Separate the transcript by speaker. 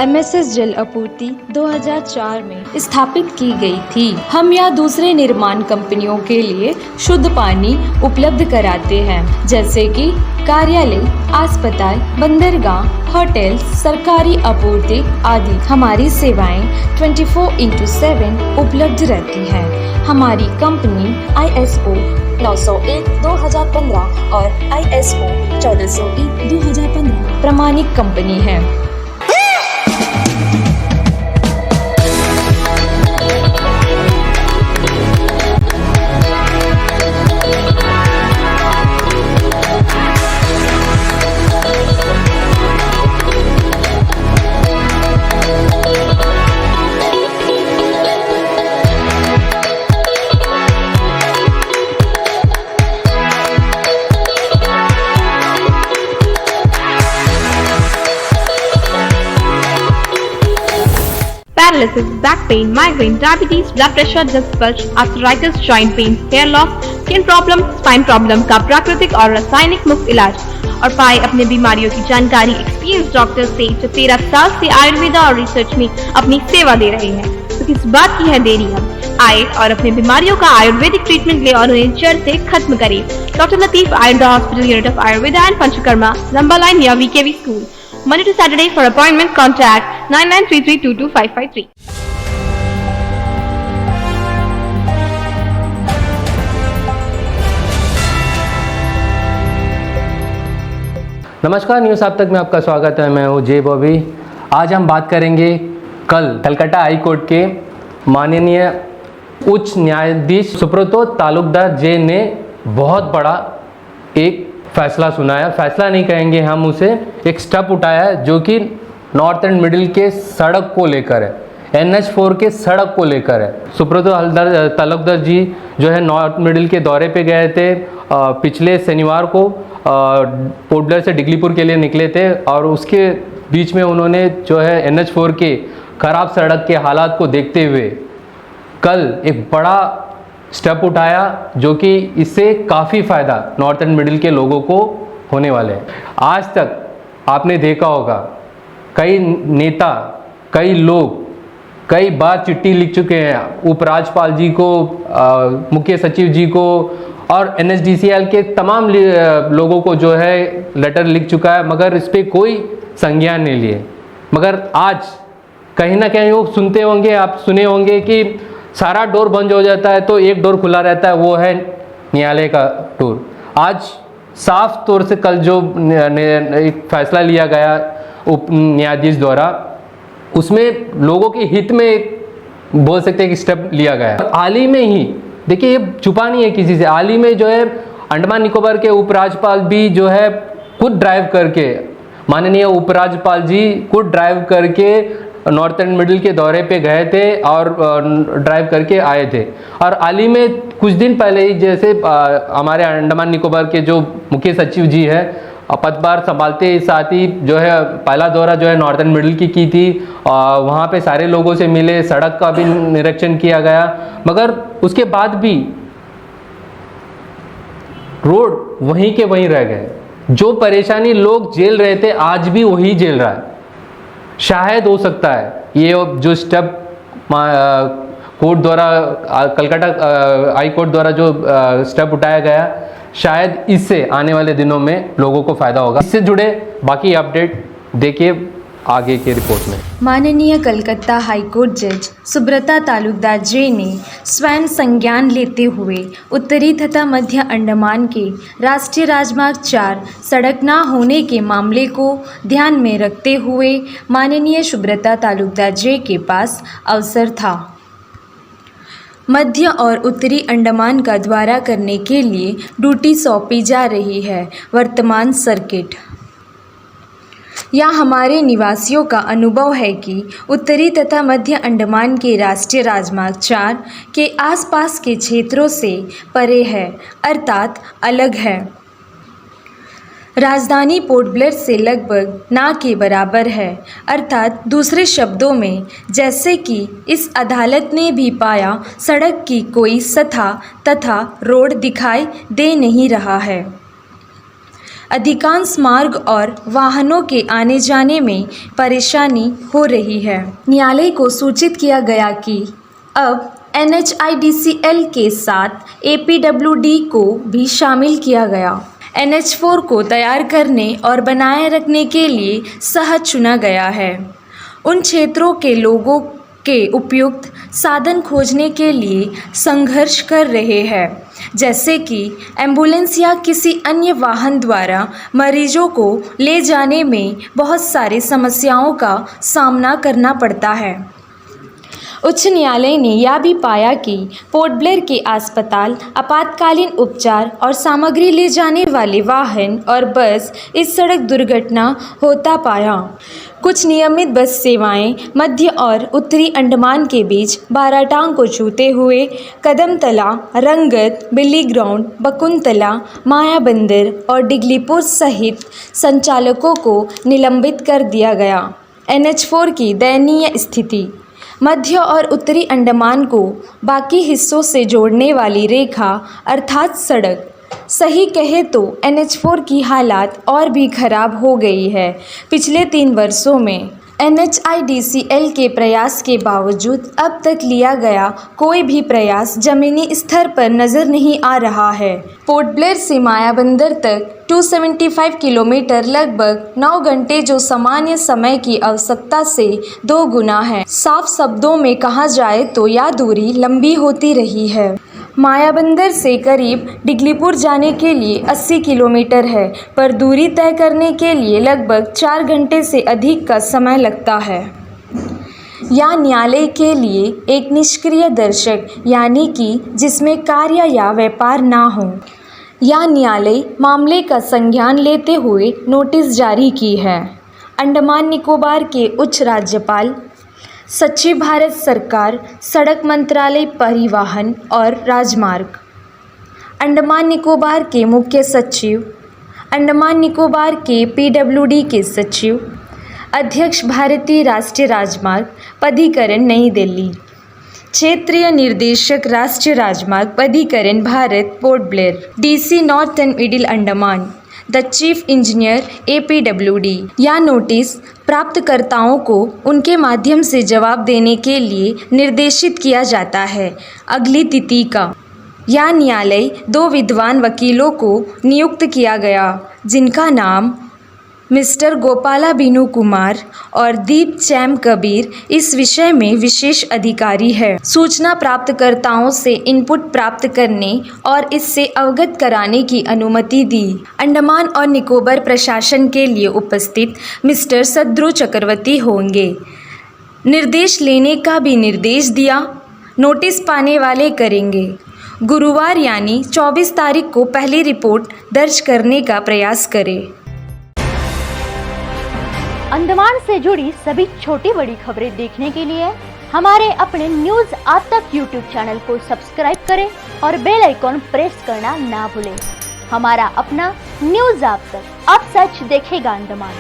Speaker 1: MSS जल आपूर्ति 2004 में स्थापित की गई थी। हम या दूसरे निर्माण कंपनियों के लिए शुद्ध पानी उपलब्ध कराते हैं, जैसे कि कार्यालय, अस्पताल, बंदरगाह, होटल, सरकारी आपूर्ति आदि। हमारी सेवाएं 24/7 उपलब्ध रहती हैं। हमारी कंपनी ISO 901/2015 और ISO 1401/2015 प्रमाणित कंपनी है।
Speaker 2: Paralysis, back pain, migraine, diabetes, blood pressure, disc bulge, arthritis, joint pain, hair loss, skin problem, spine problem का प्राकृतिक और रासायनिक मुक्त इलाज और पाए अपने बीमारियों की जानकारी एक्सपीरियंस डॉक्टर से जो 13 साल से आयुर्वेदा और रिसर्च में अपनी सेवा दे रहे हैं। तो किस बात की है देरी? हम आए और अपने बीमारियों का आयुर्वेदिक ट्रीटमेंट ले और उन्हें जड़ से खत्म करें। Doctor Latif Ayurveda hospital, unit of Ayurveda and panchakarma, लंबा लाइन या VKV school. Monday to Saturday. For appointment, contact 9933225553.
Speaker 3: नमस्कार, न्यूज़ आप तक में आपका स्वागत है। मैं हूँ जे बॉबी। आज हम बात करेंगे कल कलकत्ता हाई कोर्ट के माननीय उच्च न्यायाधीश सुब्रतो तालुकदार जे ने बहुत बड़ा एक फैसला सुनाया। फैसला नहीं कहेंगे हम उसे, एक स्टेप उठाया है जो कि नॉर्थ एंड मिडिल के सड़क को लेकर है, NH4 के सड़क को लेकर है। सुब्रतो तालुकदार जी जो है नॉर्थ मिडिल के दौरे पे गए थे पिछले शनिवार को। पोर्ट ब्लेयर से डिगलीपुर के लिए निकले थे और उसके बीच में उन्होंने जो है NH4 के खराब सड़क के हालात को देखते हुए कल एक बड़ा स्टेप उठाया जो कि इससे काफ़ी फ़ायदा नॉर्थ एंड मिडिल के लोगों को होने वाले हैं। आज तक आपने देखा होगा कई नेता, कई लोग कई बार चिट्ठी लिख चुके हैं उपराज्यपाल जी को, मुख्य सचिव जी को और NSDCL के तमाम लोगों को जो है लेटर लिख चुका है, मगर इस पर कोई संज्ञान नहीं लिए। मगर आज कहीं ना कहीं वो सुनते होंगे, आप सुने होंगे कि सारा डोर बंद हो जाता है तो एक डोर खुला रहता है, वो है न्यायालय का डोर। आज साफ तौर से कल जो एक फैसला लिया गया उप न्यायाधीश द्वारा, उसमें लोगों के हित में एक बोल सकते हैं कि स्टेप लिया गया। हाल ही में ही देखिए, ये छुपा नहीं है किसी से, हाल ही में जो है अंडमान निकोबार के उपराज्यपाल भी जो है खुद ड्राइव करके, माननीय उपराज्यपाल जी खुद ड्राइव करके नॉर्थ एंड मिडिल के दौरे पे गए थे और ड्राइव करके आए थे। और हाल ही में कुछ दिन पहले ही जैसे हमारे अंडमान निकोबार के जो मुख्य सचिव जी है पदभार संभालते ही साथ ही जो है पहला दौरा जो है नॉर्थ एंड मिडिल की थी। वहाँ पे सारे लोगों से मिले, सड़क का भी निरीक्षण किया गया, मगर उसके बाद भी रोड वहीं के वहीं रह गए। जो परेशानी लोग झेल रहे थे आज भी वही झेल रहा है। शायद हो सकता है ये जो स्टेप कोर्ट द्वारा, कलकत्ता हाई कोर्ट द्वारा जो स्टेप उठाया गया, शायद इससे आने वाले दिनों में लोगों को फायदा होगा। इससे जुड़े बाकी अपडेट देखिए आगे के रिपोर्ट में।
Speaker 1: माननीय कलकत्ता हाईकोर्ट जज सुब्रता तालुकदार जे ने स्वयं संज्ञान लेते हुए उत्तरी तथा मध्य अंडमान के राष्ट्रीय राजमार्ग 4 सड़क न होने के मामले को ध्यान में रखते हुए माननीय सुब्रता तालुकदार जे के पास अवसर था। मध्य और उत्तरी अंडमान का दौरा करने के लिए ड्यूटी सौंपी जा रही है। वर्तमान सर्किट या हमारे निवासियों का अनुभव है कि उत्तरी तथा मध्य अंडमान के राष्ट्रीय राजमार्ग 4 के आसपास के क्षेत्रों से परे है, अर्थात अलग है। राजधानी पोर्ट ब्लेयर से लगभग ना के बराबर है, अर्थात दूसरे शब्दों में जैसे कि इस अदालत ने भी पाया, सड़क की कोई सतह तथा रोड दिखाई दे नहीं रहा है। अधिकांश मार्ग और वाहनों के आने जाने में परेशानी हो रही है। न्यायालय को सूचित किया गया कि अब NHIDCL के साथ APWD को भी शामिल किया गया। NH4 को तैयार करने और बनाए रखने के लिए सहज चुना गया है। उन क्षेत्रों के लोगों के उपयुक्त साधन खोजने के लिए संघर्ष कर रहे हैं, जैसे कि एम्बुलेंस या किसी अन्य वाहन द्वारा मरीजों को ले जाने में बहुत सारी समस्याओं का सामना करना पड़ता है। उच्च न्यायालय ने यह भी पाया कि पोर्ट ब्लेयर के अस्पताल आपातकालीन उपचार और सामग्री ले जाने वाले वाहन और बस इस सड़क दुर्घटना होता पाया। कुछ नियमित बस सेवाएं मध्य और उत्तरी अंडमान के बीच बाराटांग को छूते हुए कदमतला, रंगत, बिल्ली ग्राउंड, बकुंतला, मायाबंदर और डिगलीपुर सहित संचालकों को निलंबित कर दिया गया। NH4 की दयनीय स्थिति। मध्य और उत्तरी अंडमान को बाकी हिस्सों से जोड़ने वाली रेखा अर्थात सड़क, सही कहे तो NH4 की हालात और भी खराब हो गई है। पिछले 3 वर्षों में NHIDCL के प्रयास के बावजूद अब तक लिया गया कोई भी प्रयास जमीनी स्तर पर नज़र नहीं आ रहा है। पोर्ट ब्लेयर से मायाबंदर तक 275 किलोमीटर लगभग 9 घंटे, जो सामान्य समय की आवश्यकता से 2 गुना है। साफ शब्दों में कहा जाए तो यह दूरी लंबी होती रही है। मायाबंदर से करीब डिगलीपुर जाने के लिए 80 किलोमीटर है, पर दूरी तय करने के लिए लगभग 4 घंटे से अधिक का समय लगता है। या न्यायालय के लिए एक निष्क्रिय दर्शक, यानी कि जिसमें कार्य या व्यापार ना हो। या न्यायालय मामले का संज्ञान लेते हुए नोटिस जारी की है। अंडमान निकोबार के उच्च राज्यपाल, सचिव, भारत सरकार, सड़क मंत्रालय, परिवहन और राजमार्ग, अंडमान निकोबार के मुख्य सचिव, अंडमान निकोबार के PWD के सचिव, अध्यक्ष, भारतीय राष्ट्रीय राजमार्ग प्राधिकरण, नई दिल्ली, क्षेत्रीय निर्देशक, राष्ट्रीय राजमार्ग प्राधिकरण, Bharat, port Blair, DC north and middle Andaman, the chief engineer APWD। या नोटिस प्राप्तकर्ताओं को उनके माध्यम से जवाब देने के लिए निर्देशित किया जाता है। अगली तिथि का। या न्यायालय 2 विद्वान वकीलों को नियुक्त किया गया, जिनका नाम मिस्टर गोपाला बीनू कुमार और दीप चैम कबीर इस विषय में विशेष अधिकारी है। सूचना प्राप्तकर्ताओं से इनपुट प्राप्त करने और इससे अवगत कराने की अनुमति दी। अंडमान और निकोबार प्रशासन के लिए उपस्थित मिस्टर सद्रु चक्रवर्ती होंगे। निर्देश लेने का भी निर्देश दिया। नोटिस पाने वाले करेंगे। गुरुवार यानी 24 तारीख को पहली रिपोर्ट दर्ज करने का प्रयास करें।
Speaker 4: अंडमान से जुड़ी सभी छोटी बड़ी खबरें देखने के लिए हमारे अपने न्यूज़ आज तक यूट्यूब चैनल को सब्सक्राइब करें और बेल आइकॉन प्रेस करना ना भूलें। हमारा अपना न्यूज़ आज तक, अब सच देखेगा अंडमान।